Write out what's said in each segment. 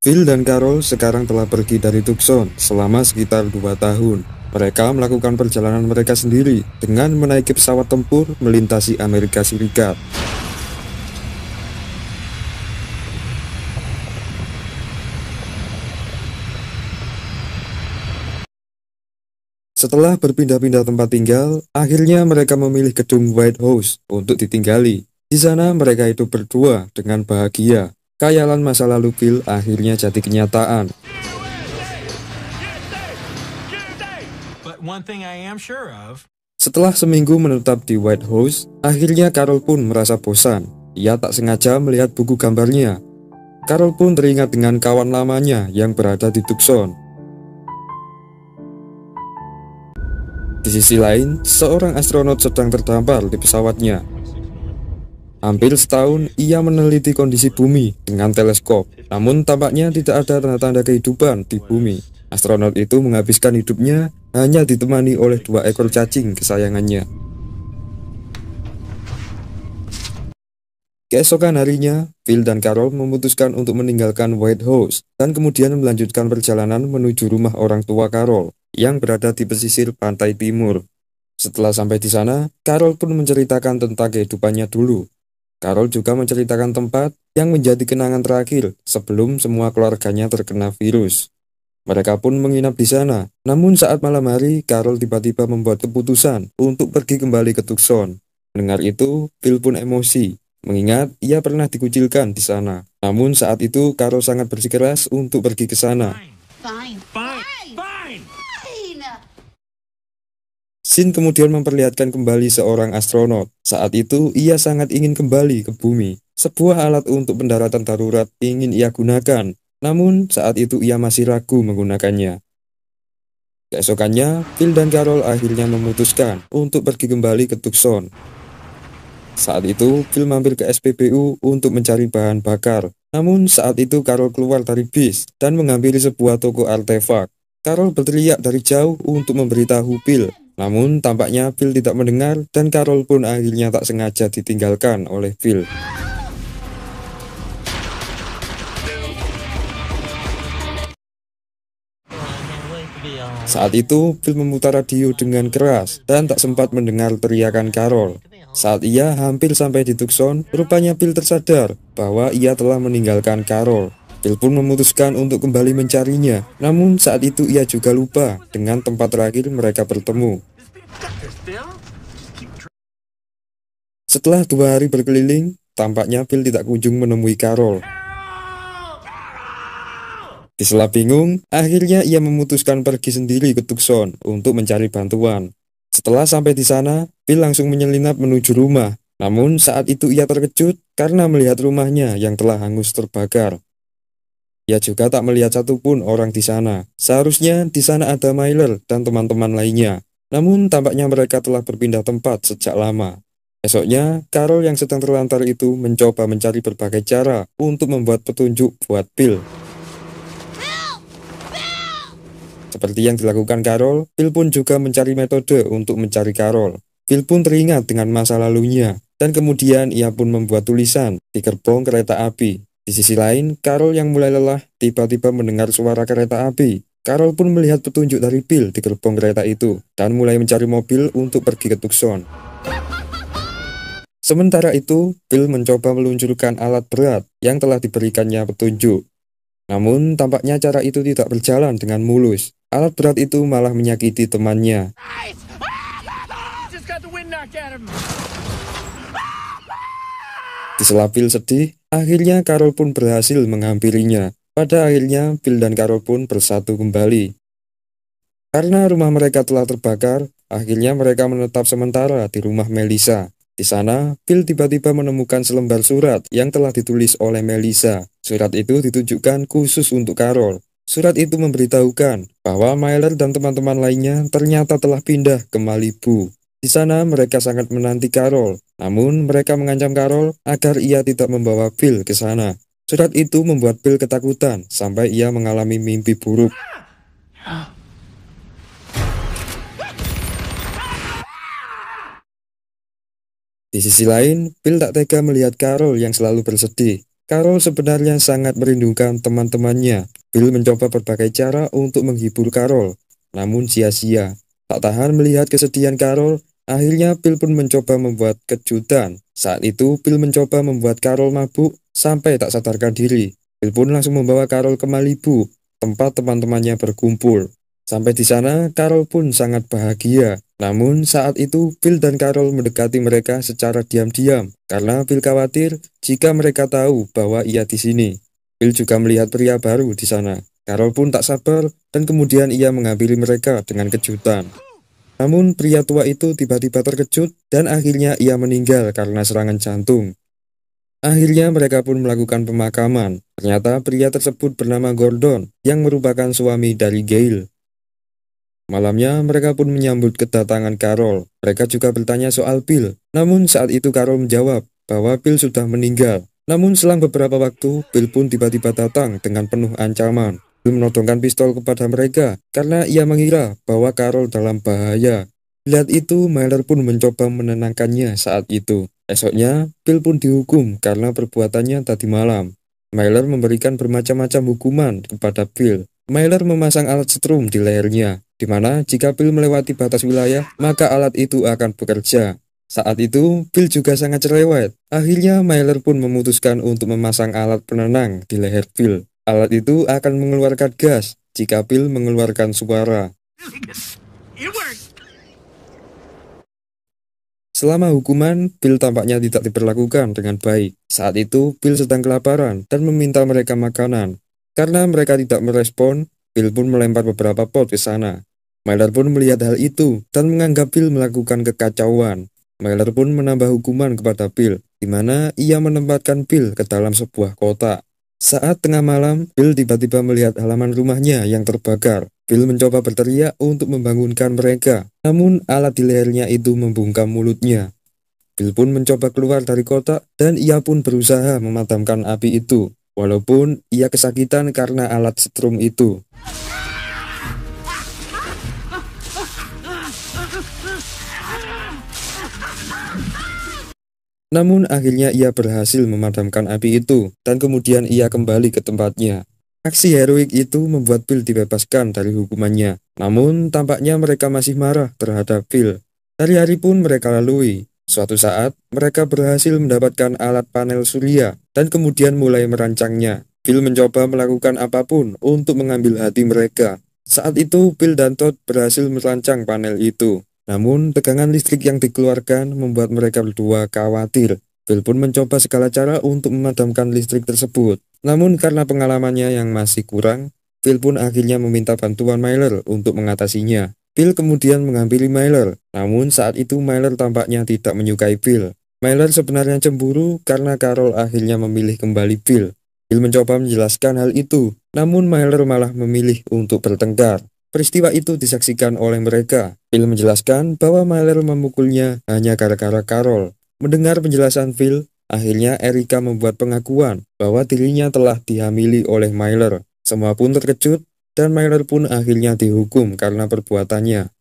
Phil dan Carol sekarang telah pergi dari Tucson selama sekitar 2 tahun. Mereka melakukan perjalanan mereka sendiri dengan menaiki pesawat tempur melintasi Amerika Serikat. Setelah berpindah-pindah tempat tinggal, akhirnya mereka memilih gedung White House untuk ditinggali. Di sana mereka hidup berdua dengan bahagia. Khayalan masa lalu Phil akhirnya jadi kenyataan. Setelah seminggu menetap di White House, akhirnya Carol pun merasa bosan. Ia tak sengaja melihat buku gambarnya. Carol pun teringat dengan kawan lamanya yang berada di Tucson. Di sisi lain, seorang astronot sedang terdampar di pesawatnya. Hampir setahun ia meneliti kondisi bumi dengan teleskop, namun tampaknya tidak ada tanda-tanda kehidupan di bumi. Astronot itu menghabiskan hidupnya hanya ditemani oleh 2 ekor cacing kesayangannya. Keesokan harinya, Phil dan Carol memutuskan untuk meninggalkan White House dan kemudian melanjutkan perjalanan menuju rumah orang tua Carol yang berada di pesisir pantai timur. Setelah sampai di sana, Carol pun menceritakan tentang kehidupannya dulu. Carol juga menceritakan tempat yang menjadi kenangan terakhir sebelum semua keluarganya terkena virus. Mereka pun menginap di sana. Namun saat malam hari, Carol tiba-tiba membuat keputusan untuk pergi kembali ke Tucson. Mendengar itu, Phil pun emosi, mengingat ia pernah dikucilkan di sana. Namun saat itu, Carol sangat bersikeras untuk pergi ke sana. Scene kemudian memperlihatkan kembali seorang astronot. Saat itu, ia sangat ingin kembali ke bumi. Sebuah alat untuk pendaratan darurat ingin ia gunakan. Namun, saat itu ia masih ragu menggunakannya. Keesokannya, Phil dan Carol akhirnya memutuskan untuk pergi kembali ke Tucson. Saat itu, Phil mampir ke SPBU untuk mencari bahan bakar. Namun, saat itu Carol keluar dari bis dan menghampiri sebuah toko artefak. Carol berteriak dari jauh untuk memberitahu Phil. Namun tampaknya Phil tidak mendengar dan Carol pun akhirnya tak sengaja ditinggalkan oleh Phil. Saat itu Phil memutar radio dengan keras dan tak sempat mendengar teriakan Carol. Saat ia hampir sampai di Tucson, rupanya Phil tersadar bahwa ia telah meninggalkan Carol. Phil pun memutuskan untuk kembali mencarinya. Namun saat itu ia juga lupa dengan tempat terakhir mereka bertemu. Setelah 2 hari berkeliling, tampaknya Phil tidak kunjung menemui Carol. Di sela bingung, akhirnya ia memutuskan pergi sendiri ke Tucson untuk mencari bantuan. Setelah sampai di sana, Phil langsung menyelinap menuju rumah. Namun saat itu ia terkejut karena melihat rumahnya yang telah hangus terbakar. Ia juga tak melihat satupun orang di sana. Seharusnya di sana ada Myler dan teman-teman lainnya. Namun tampaknya mereka telah berpindah tempat sejak lama. Esoknya, Carol yang sedang terlantar itu mencoba mencari berbagai cara untuk membuat petunjuk buat Phil. Seperti yang dilakukan Carol, Phil pun juga mencari metode untuk mencari Carol. Phil pun teringat dengan masa lalunya, dan kemudian ia pun membuat tulisan di gerbong kereta api. Di sisi lain, Carol yang mulai lelah tiba-tiba mendengar suara kereta api. Carol pun melihat petunjuk dari Phil di gerbong kereta itu, dan mulai mencari mobil untuk pergi ke Tucson. Sementara itu, Phil mencoba meluncurkan alat berat yang telah diberikannya petunjuk. Namun, tampaknya cara itu tidak berjalan dengan mulus. Alat berat itu malah menyakiti temannya. Di sela Phil sedih, akhirnya Carol pun berhasil menghampirinya. Pada akhirnya, Phil dan Carol pun bersatu kembali. Karena rumah mereka telah terbakar, akhirnya mereka menetap sementara di rumah Melissa. Di sana, Phil tiba-tiba menemukan selembar surat yang telah ditulis oleh Melissa. Surat itu ditujukan khusus untuk Carol. Surat itu memberitahukan bahwa Myler dan teman-teman lainnya ternyata telah pindah ke Malibu. Di sana mereka sangat menanti Carol, namun mereka mengancam Carol agar ia tidak membawa Phil ke sana. Surat itu membuat Phil ketakutan sampai ia mengalami mimpi buruk. Di sisi lain, Phil tak tega melihat Carol yang selalu bersedih. Carol sebenarnya sangat merindukan teman-temannya. Phil mencoba berbagai cara untuk menghibur Carol, namun sia-sia. Tak tahan melihat kesedihan Carol, akhirnya Phil pun mencoba membuat kejutan. Saat itu, Phil mencoba membuat Carol mabuk sampai tak sadarkan diri. Phil pun langsung membawa Carol ke Malibu, tempat teman-temannya berkumpul. Sampai di sana, Carol pun sangat bahagia. Namun saat itu, Phil dan Carol mendekati mereka secara diam-diam karena Phil khawatir jika mereka tahu bahwa ia di sini. Phil juga melihat pria baru di sana. Carol pun tak sabar dan kemudian ia menghampiri mereka dengan kejutan. Namun pria tua itu tiba-tiba terkejut dan akhirnya ia meninggal karena serangan jantung. Akhirnya mereka pun melakukan pemakaman. Ternyata pria tersebut bernama Gordon yang merupakan suami dari Gail. Malamnya mereka pun menyambut kedatangan Carol. Mereka juga bertanya soal Phil. Namun saat itu Carol menjawab bahwa Phil sudah meninggal. Namun selang beberapa waktu, Phil pun tiba-tiba datang dengan penuh ancaman. Phil menodongkan pistol kepada mereka karena ia mengira bahwa Carol dalam bahaya. Lihat itu, Myler pun mencoba menenangkannya saat itu. Esoknya, Phil pun dihukum karena perbuatannya tadi malam. Myler memberikan bermacam-macam hukuman kepada Phil. Myler memasang alat setrum di lehernya, di mana jika Phil melewati batas wilayah, maka alat itu akan bekerja. Saat itu, Phil juga sangat cerewet. Akhirnya, Myler pun memutuskan untuk memasang alat penenang di leher Phil. Alat itu akan mengeluarkan gas jika Phil mengeluarkan suara. Selama hukuman, Phil tampaknya tidak diperlakukan dengan baik. Saat itu, Phil sedang kelaparan dan meminta mereka makanan. Karena mereka tidak merespon, Phil pun melempar beberapa pot ke sana. Myler pun melihat hal itu dan menganggap Phil melakukan kekacauan. Myler pun menambah hukuman kepada Phil, di mana ia menempatkan Phil ke dalam sebuah kotak. Saat tengah malam, Phil tiba-tiba melihat halaman rumahnya yang terbakar. Phil mencoba berteriak untuk membangunkan mereka, namun alat di lehernya itu membungkam mulutnya. Phil pun mencoba keluar dari kotak dan ia pun berusaha memadamkan api itu, walaupun ia kesakitan karena alat setrum itu. Namun akhirnya ia berhasil memadamkan api itu dan kemudian ia kembali ke tempatnya. Aksi heroik itu membuat Phil dibebaskan dari hukumannya. Namun tampaknya mereka masih marah terhadap Phil. Hari-hari pun mereka lalui. Suatu saat mereka berhasil mendapatkan alat panel surya dan kemudian mulai merancangnya. Phil mencoba melakukan apapun untuk mengambil hati mereka. Saat itu Phil dan Todd berhasil merancang panel itu. Namun tegangan listrik yang dikeluarkan membuat mereka berdua khawatir. Phil pun mencoba segala cara untuk memadamkan listrik tersebut. Namun karena pengalamannya yang masih kurang, Phil pun akhirnya meminta bantuan Myler untuk mengatasinya. Phil kemudian menghampiri Myler, namun saat itu Myler tampaknya tidak menyukai Phil. Myler sebenarnya cemburu karena Carol akhirnya memilih kembali Phil. Phil mencoba menjelaskan hal itu, namun Myler malah memilih untuk bertengkar. Peristiwa itu disaksikan oleh mereka. Phil menjelaskan bahwa Myler memukulnya hanya gara-gara Carol. Mendengar penjelasan Phil, akhirnya Erica membuat pengakuan bahwa dirinya telah dihamili oleh Myler. Semua pun terkejut dan Myler pun akhirnya dihukum karena perbuatannya.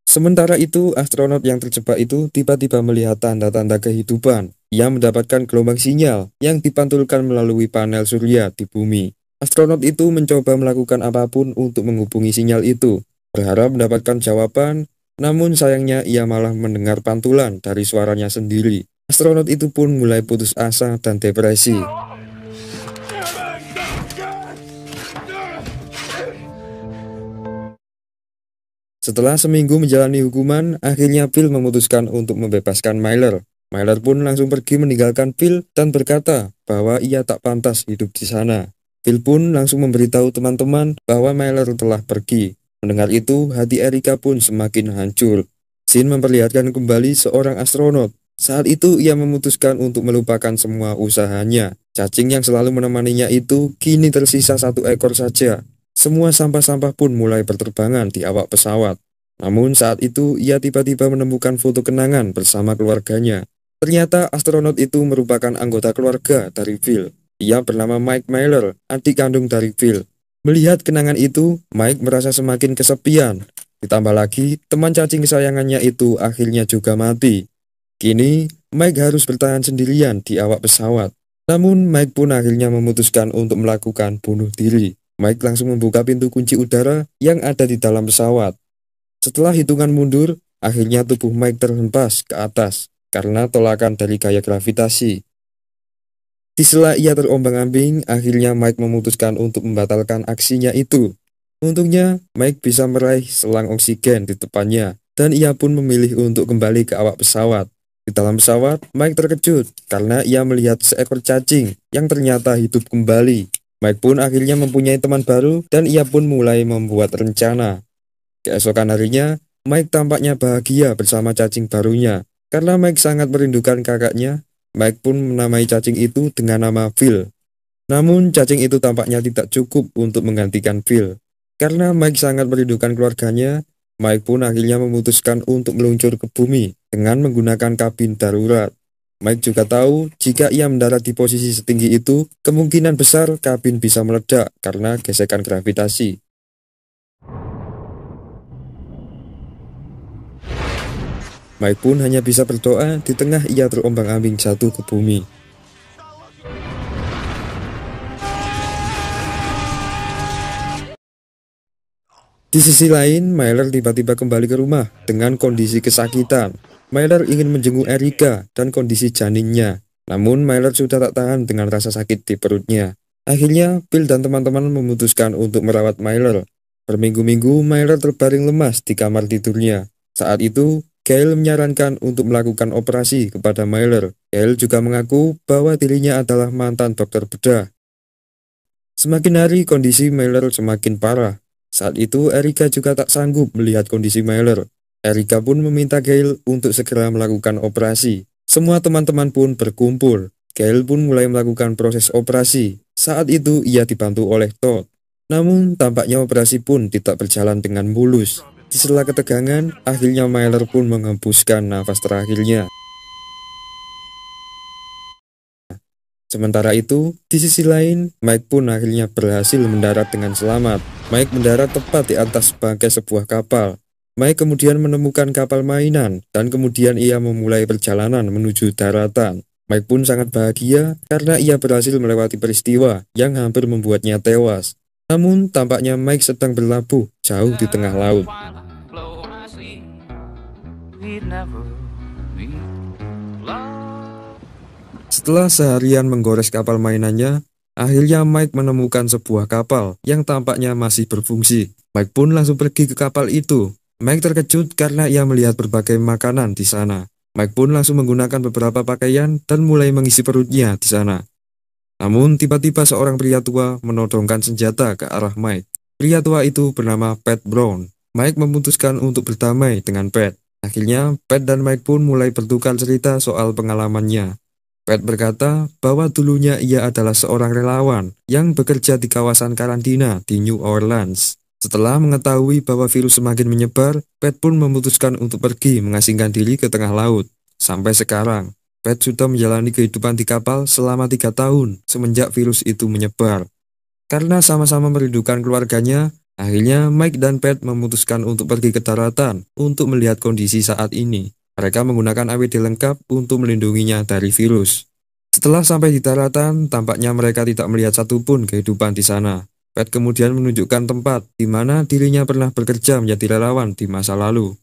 Sementara itu, astronot yang terjebak itu tiba-tiba melihat tanda-tanda kehidupan. Ia mendapatkan gelombang sinyal yang dipantulkan melalui panel surya di bumi. Astronot itu mencoba melakukan apapun untuk menghubungi sinyal itu, berharap mendapatkan jawaban, namun sayangnya ia malah mendengar pantulan dari suaranya sendiri. Astronot itu pun mulai putus asa dan depresi. Setelah seminggu menjalani hukuman, akhirnya Phil memutuskan untuk membebaskan Myler. Myler pun langsung pergi meninggalkan Phil dan berkata bahwa ia tak pantas hidup di sana. Phil pun langsung memberitahu teman-teman bahwa Myler telah pergi. Mendengar itu, hati Erica pun semakin hancur. Scene memperlihatkan kembali seorang astronot. Saat itu ia memutuskan untuk melupakan semua usahanya. Cacing yang selalu menemaninya itu kini tersisa 1 ekor saja. Semua sampah-sampah pun mulai berterbangan di awak pesawat. Namun saat itu ia tiba-tiba menemukan foto kenangan bersama keluarganya. Ternyata astronot itu merupakan anggota keluarga dari Phil. Ia bernama Mike Miller, adik kandung dari Phil. Melihat kenangan itu, Mike merasa semakin kesepian. Ditambah lagi, teman cacing kesayangannya itu akhirnya juga mati. Kini, Mike harus bertahan sendirian di awak pesawat. Namun, Mike pun akhirnya memutuskan untuk melakukan bunuh diri. Mike langsung membuka pintu kunci udara yang ada di dalam pesawat. Setelah hitungan mundur, akhirnya tubuh Mike terhempas ke atas karena tolakan dari gaya gravitasi. Di sela ia terombang-ambing, akhirnya Mike memutuskan untuk membatalkan aksinya itu. Untungnya, Mike bisa meraih selang oksigen di depannya, dan ia pun memilih untuk kembali ke awak pesawat. Di dalam pesawat, Mike terkejut karena ia melihat seekor cacing yang ternyata hidup kembali. Mike pun akhirnya mempunyai teman baru, dan ia pun mulai membuat rencana. Keesokan harinya, Mike tampaknya bahagia bersama cacing barunya. Karena Mike sangat merindukan kakaknya, Mike pun menamai cacing itu dengan nama Phil. Namun, cacing itu tampaknya tidak cukup untuk menggantikan Phil. Karena Mike sangat merindukan keluarganya, Mike pun akhirnya memutuskan untuk meluncur ke bumi dengan menggunakan kabin darurat. Mike juga tahu jika ia mendarat di posisi setinggi itu, kemungkinan besar kabin bisa meledak karena gesekan gravitasi. Mike pun hanya bisa berdoa di tengah ia terombang-ambing jatuh ke bumi. Di sisi lain, Myler tiba-tiba kembali ke rumah dengan kondisi kesakitan. Myler ingin menjenguk Erica dan kondisi janinnya. Namun Myler sudah tak tahan dengan rasa sakit di perutnya. Akhirnya, Phil dan teman-teman memutuskan untuk merawat Myler. Berminggu-minggu, Myler terbaring lemas di kamar tidurnya. Saat itu, Gail menyarankan untuk melakukan operasi kepada Myler. Gail juga mengaku bahwa dirinya adalah mantan dokter bedah. Semakin hari kondisi Myler semakin parah. Saat itu Erica juga tak sanggup melihat kondisi Myler. Erica pun meminta Gail untuk segera melakukan operasi. Semua teman-teman pun berkumpul. Gail pun mulai melakukan proses operasi. Saat itu ia dibantu oleh Todd. Namun tampaknya operasi pun tidak berjalan dengan mulus. Di sela ketegangan, akhirnya Myler pun menghembuskan nafas terakhirnya. Sementara itu, di sisi lain, Mike pun akhirnya berhasil mendarat dengan selamat. Mike mendarat tepat di atas bangkai sebuah kapal. Mike kemudian menemukan kapal mainan, dan kemudian ia memulai perjalanan menuju daratan. Mike pun sangat bahagia karena ia berhasil melewati peristiwa yang hampir membuatnya tewas. Namun, tampaknya Mike sedang berlabuh jauh di tengah laut. Setelah seharian menggores kapal mainannya, akhirnya Mike menemukan sebuah kapal yang tampaknya masih berfungsi. Mike pun langsung pergi ke kapal itu. Mike terkejut karena ia melihat berbagai makanan di sana. Mike pun langsung menggunakan beberapa pakaian dan mulai mengisi perutnya di sana. Namun tiba-tiba seorang pria tua menodongkan senjata ke arah Mike. Pria tua itu bernama Pat Brown. Mike memutuskan untuk berdamai dengan Pat. Akhirnya Pat dan Mike pun mulai bertukar cerita soal pengalamannya. Pat berkata bahwa dulunya ia adalah seorang relawan yang bekerja di kawasan karantina di New Orleans. Setelah mengetahui bahwa virus semakin menyebar, Pat pun memutuskan untuk pergi mengasingkan diri ke tengah laut. Sampai sekarang, Pat sudah menjalani kehidupan di kapal selama 3 tahun semenjak virus itu menyebar. Karena sama-sama merindukan keluarganya, akhirnya Mike dan Pat memutuskan untuk pergi ke daratan untuk melihat kondisi saat ini. Mereka menggunakan APD lengkap untuk melindunginya dari virus. Setelah sampai di daratan, tampaknya mereka tidak melihat satupun kehidupan di sana. Pat kemudian menunjukkan tempat di mana dirinya pernah bekerja menjadi relawan di masa lalu.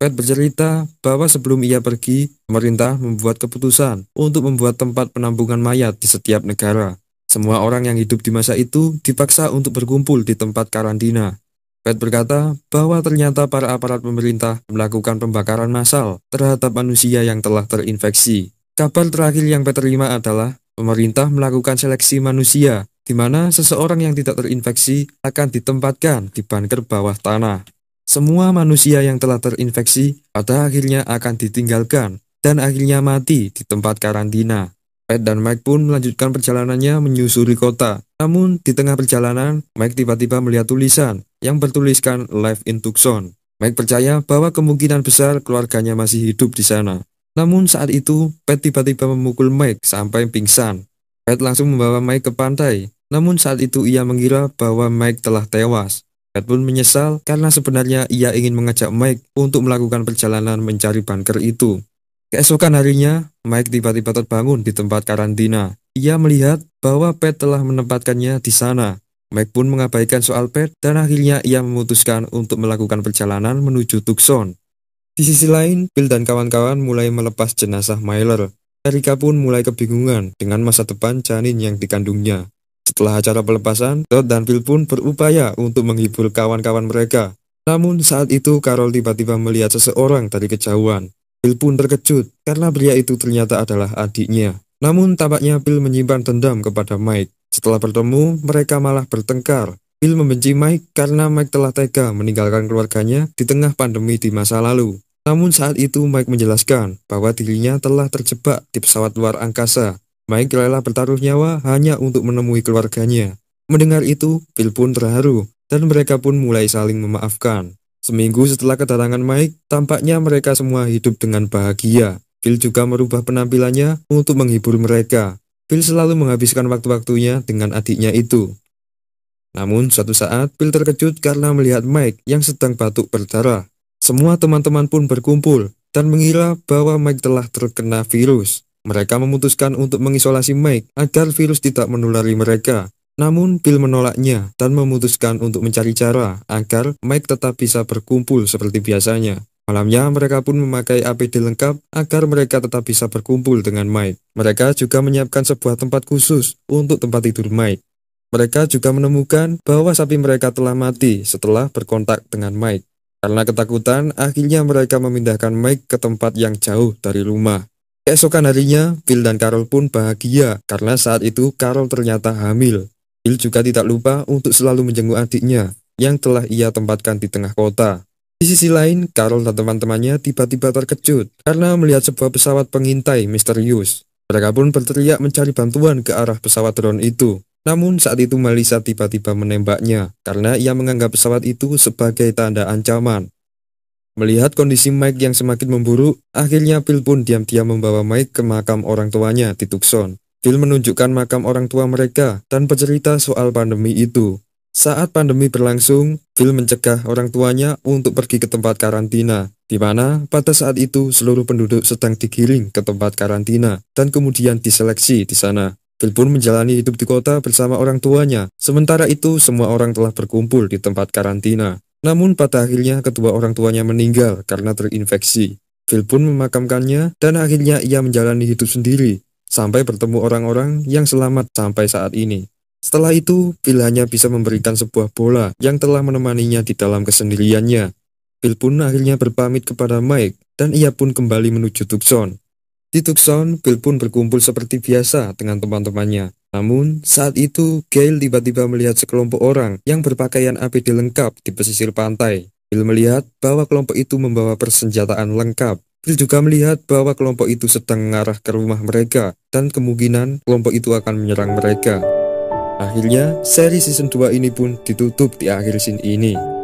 Pat bercerita bahwa sebelum ia pergi, pemerintah membuat keputusan untuk membuat tempat penampungan mayat di setiap negara. Semua orang yang hidup di masa itu dipaksa untuk berkumpul di tempat karantina. Pat berkata bahwa ternyata para aparat pemerintah melakukan pembakaran massal terhadap manusia yang telah terinfeksi. Kabar terakhir yang Pat terima adalah pemerintah melakukan seleksi manusia, di mana seseorang yang tidak terinfeksi akan ditempatkan di bunker bawah tanah. Semua manusia yang telah terinfeksi pada akhirnya akan ditinggalkan dan akhirnya mati di tempat karantina. Pat dan Mike pun melanjutkan perjalanannya menyusuri kota. Namun, di tengah perjalanan, Mike tiba-tiba melihat tulisan yang bertuliskan Live in Tucson. Mike percaya bahwa kemungkinan besar keluarganya masih hidup di sana. Namun saat itu, Pat tiba-tiba memukul Mike sampai pingsan. Pat langsung membawa Mike ke pantai. Namun saat itu ia mengira bahwa Mike telah tewas. Pat pun menyesal karena sebenarnya ia ingin mengajak Mike untuk melakukan perjalanan mencari bunker itu. Keesokan harinya, Mike tiba-tiba terbangun di tempat karantina. Ia melihat bahwa Pat telah menempatkannya di sana. Mike pun mengabaikan soal Pat dan akhirnya ia memutuskan untuk melakukan perjalanan menuju Tucson. Di sisi lain, Bill dan kawan-kawan mulai melepas jenazah Myler. Erika pun mulai kebingungan dengan masa depan janin yang dikandungnya. Setelah acara pelepasan, Todd dan Bill pun berupaya untuk menghibur kawan-kawan mereka. Namun saat itu Carol tiba-tiba melihat seseorang dari kejauhan. Bill pun terkejut karena pria itu ternyata adalah adiknya. Namun tampaknya Bill menyimpan dendam kepada Mike. Setelah bertemu, mereka malah bertengkar. Bill membenci Mike karena Mike telah tega meninggalkan keluarganya di tengah pandemi di masa lalu. Namun saat itu Mike menjelaskan bahwa dirinya telah terjebak di pesawat luar angkasa. Mike rela bertaruh nyawa hanya untuk menemui keluarganya. Mendengar itu, Bill pun terharu dan mereka pun mulai saling memaafkan. Seminggu setelah kedatangan Mike, tampaknya mereka semua hidup dengan bahagia. Bill juga merubah penampilannya untuk menghibur mereka. Bill selalu menghabiskan waktu-waktunya dengan adiknya itu. Namun suatu saat Bill terkejut karena melihat Mike yang sedang batuk berdarah. Semua teman-teman pun berkumpul dan mengira bahwa Mike telah terkena virus. Mereka memutuskan untuk mengisolasi Mike agar virus tidak menulari mereka. Namun Bill menolaknya dan memutuskan untuk mencari cara agar Mike tetap bisa berkumpul seperti biasanya. Malamnya mereka pun memakai APD lengkap agar mereka tetap bisa berkumpul dengan Mike. Mereka juga menyiapkan sebuah tempat khusus untuk tempat tidur Mike. Mereka juga menemukan bahwa sapi mereka telah mati setelah berkontak dengan Mike. Karena ketakutan, akhirnya mereka memindahkan Mike ke tempat yang jauh dari rumah. Keesokan harinya, Bill dan Carol pun bahagia karena saat itu Carol ternyata hamil. Bill juga tidak lupa untuk selalu menjenguk adiknya yang telah ia tempatkan di tengah kota. Di sisi lain, Carol dan teman-temannya tiba-tiba terkejut karena melihat sebuah pesawat pengintai misterius. Mereka pun berteriak mencari bantuan ke arah pesawat drone itu. Namun saat itu Melissa tiba-tiba menembaknya karena ia menganggap pesawat itu sebagai tanda ancaman. Melihat kondisi Mike yang semakin memburuk, akhirnya Bill pun diam-diam membawa Mike ke makam orang tuanya di Tucson. Bill menunjukkan makam orang tua mereka dan bercerita soal pandemi itu. Saat pandemi berlangsung, Bill mencegah orang tuanya untuk pergi ke tempat karantina, di mana pada saat itu seluruh penduduk sedang digiring ke tempat karantina dan kemudian diseleksi di sana. Bill pun menjalani hidup di kota bersama orang tuanya, sementara itu semua orang telah berkumpul di tempat karantina. Namun pada akhirnya kedua orang tuanya meninggal karena terinfeksi. Bill pun memakamkannya dan akhirnya ia menjalani hidup sendiri, sampai bertemu orang-orang yang selamat sampai saat ini. Setelah itu, Bill hanya bisa memberikan sebuah bola yang telah menemaninya di dalam kesendiriannya. Bill pun akhirnya berpamit kepada Mike, dan ia pun kembali menuju Tucson. Di Tucson, Bill pun berkumpul seperti biasa dengan teman-temannya. Namun, saat itu, Gail tiba-tiba melihat sekelompok orang yang berpakaian APD lengkap di pesisir pantai. Bill melihat bahwa kelompok itu membawa persenjataan lengkap. Bill juga melihat bahwa kelompok itu sedang mengarah ke rumah mereka, dan kemungkinan kelompok itu akan menyerang mereka. Akhirnya, seri season 2 ini pun ditutup di akhir scene ini.